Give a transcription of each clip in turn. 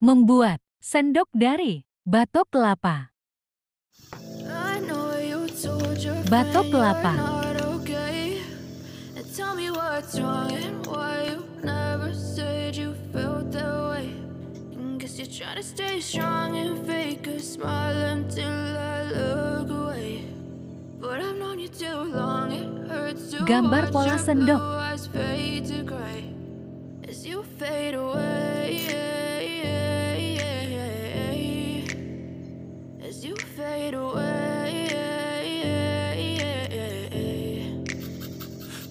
Membuat Sendok dari Batok Kelapa. Batok Kelapa. Gambar pola sendok.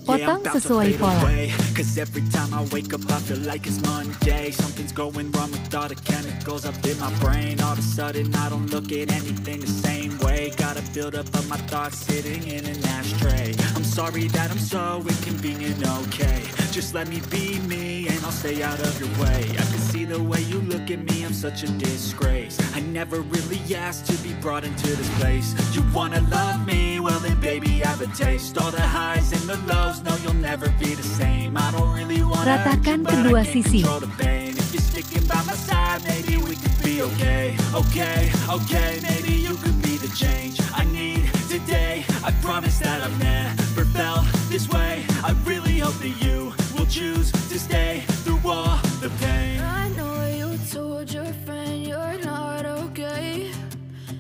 Potong sesuai pola. Cause every time I wake up I feel like it's Monday. Something's going wrong with all the chemicals up in my brain. All of a sudden I don't look at anything the same way. Gotta build up of my thoughts sitting in an ashtray. I'm sorry that I'm so inconvenient, okay. Just let me be me and I'll stay out of your way. I can see the way you look at me, I'm such a disgrace. I never really asked to be brought into this place. You wanna love me? Well then baby I have a taste. All the highs and the lows, no you'll never be the same. I don't really wanna hurt you, but I can't control the pain. If you're sticking by my side, maybe we could be okay. Okay, maybe you could be the change I need today. I promise that I've never felt this way. I really hope that you will choose to stay through all the pain. I know you told your friend you're not okay,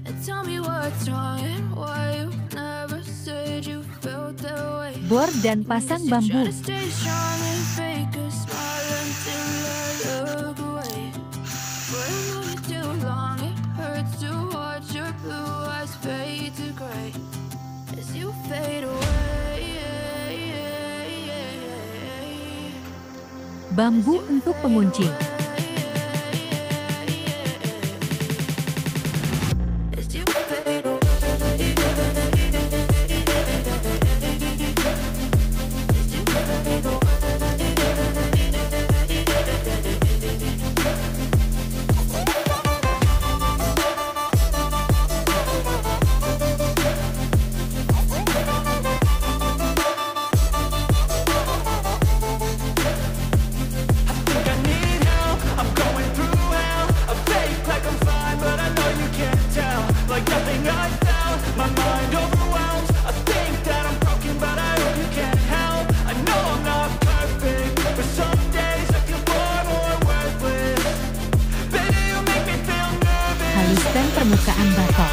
and tell me what's wrong and why you never said you felt that way. Bor dan pasang bambu. Bambu untuk pengunci. Haluskan permukaan batok.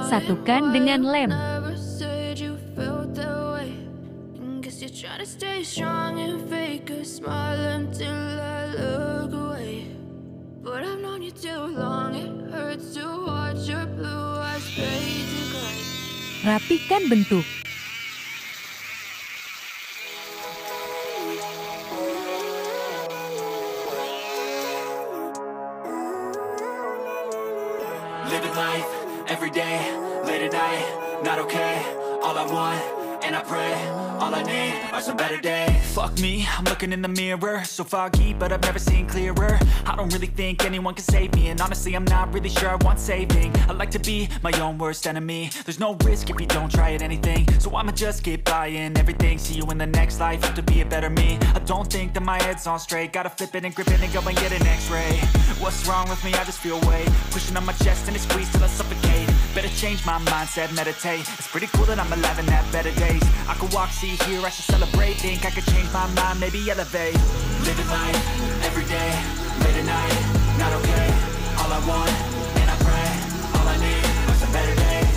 Satukan dengan lem. Rapikan bentuk. Living life every day, late at night, not okay. All I want, and I pray, all I need are some better days. Fuck me, I'm looking in the mirror, so foggy, but I've never seen clearer. I don't really think anyone can save me, and honestly I'm not really sure I want saving. I like to be my own worst enemy. There's no risk if you don't try at anything, so I'ma just keep buying everything. See you in the next life, have to be a better me. I don't think that my head's on straight, gotta flip it and grip it and go and get an x-ray. What's wrong with me? I just feel weight pushing on my chest and it squeezes till I suffocate. Better change my mindset, meditate. It's pretty cool that I'm alive and have better days. I could walk, see, hear, I should celebrate. Think I could change my mind, maybe elevate. Living life, every day, late at night, not okay. All I want, and I pray, all I need are some better days.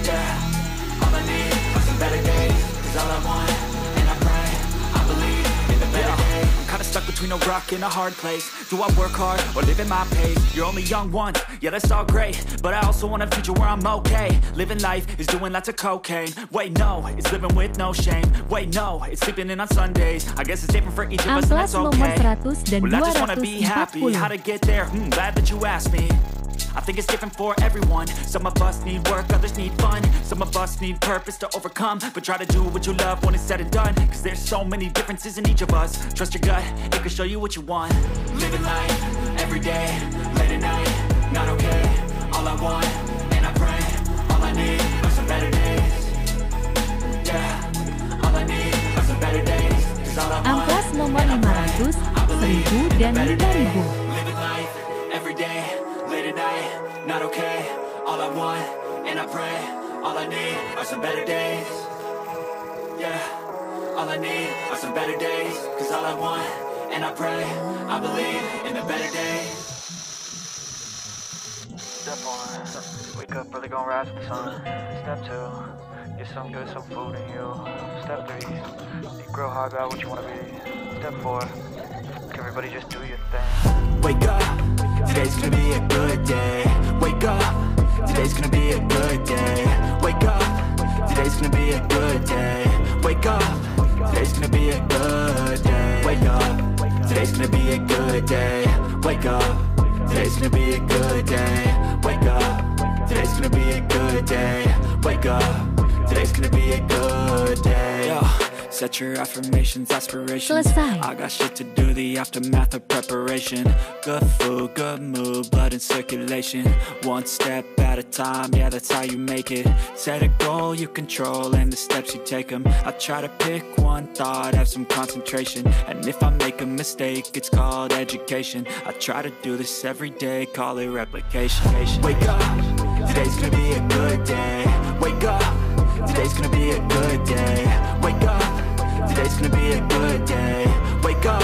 Yeah, all I need are some better days. Cause all I want, and I pray, I believe in the better days. I'm kinda stuck between a rock and a hard place. Do I work hard or live at my pace? You're only young once, yeah that's all great, but I also want a future where I'm okay. Living life is doing lots of cocaine. Wait no, it's living with no shame. Wait no, it's sleeping in on Sundays. I guess it's different for each of us and that's Amplas okay. nomor 100 dan Well I just wanna be happy. How to 240. get there? Glad that you asked me. I think it's different for everyone. Some of us need work, others need fun. Some of us need purpose to overcome. But try to do what you love when it's said and done. Cause there's so many differences in each of us. Trust your gut, it can show you what you want. Living life, every day, late at night, not okay. All I want, and I pray, all I need are some better days. Yeah, all I need are some better days. Cause all I want, Amplas nomor and I pray, 500, I believe 1000 dan better 5000. days. Living life, every day, late at night, not okay. All I want, and I pray, all I need are some better days. Yeah, all I need are some better days. Cause all I want, and I pray, I believe in the better days. Step 1, wake up early, gon' rise with the sun. Step 2, get some good, some food in you. Step 3, think real hard about what you wanna be. Step 4, everybody just do your thing. Wake up, today's gonna be a good day. Wake up, today's gonna be a good day. Wake up, today's gonna be a good day. Wake up, today's gonna be a good day. Wake up, today's gonna be a good day. Wake up, today's gonna be a good day. Wake up, today's gonna be a good day. Wake up, today's gonna be a good day. Yo. Set your affirmations, aspirations. Selesai. I got shit to do, the aftermath of preparation. Good food, good mood, blood in circulation. One step at a time, yeah that's how you make it. Set a goal you control and the steps you take them. I try to pick one thought, have some concentration. And if I make a mistake, it's called education. I try to do this every day, call it replication. Wake up, today's gonna be a good day. Wake up, today's gonna be a good day. Wake up, today's gonna be a good day. Wake up,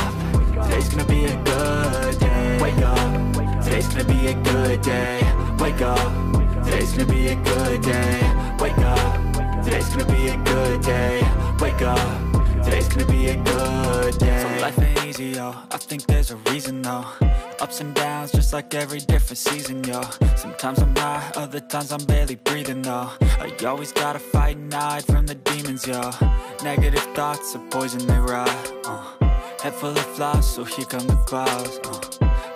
today's gonna be a good day. Wake up, today's gonna be a good day. Wake up, today's gonna be a good day. Wake up, today's gonna be a good day. Wake up, today's gonna be a good day. So life ain't easy, yo, I think there's a reason though. Ups and downs, just like every different season, yo. Sometimes I'm high, other times I'm barely breathing, though. I always gotta fight and hide from the demons, yo. Negative thoughts are poison, they rot. Head full of flies, so here come the clouds.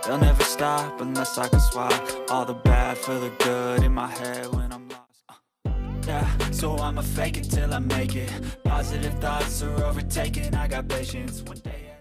They'll never stop unless I can swap all the bad for the good in my head when I'm lost. Yeah, so I'ma fake it till I make it. Positive thoughts are overtaken, I got patience. One day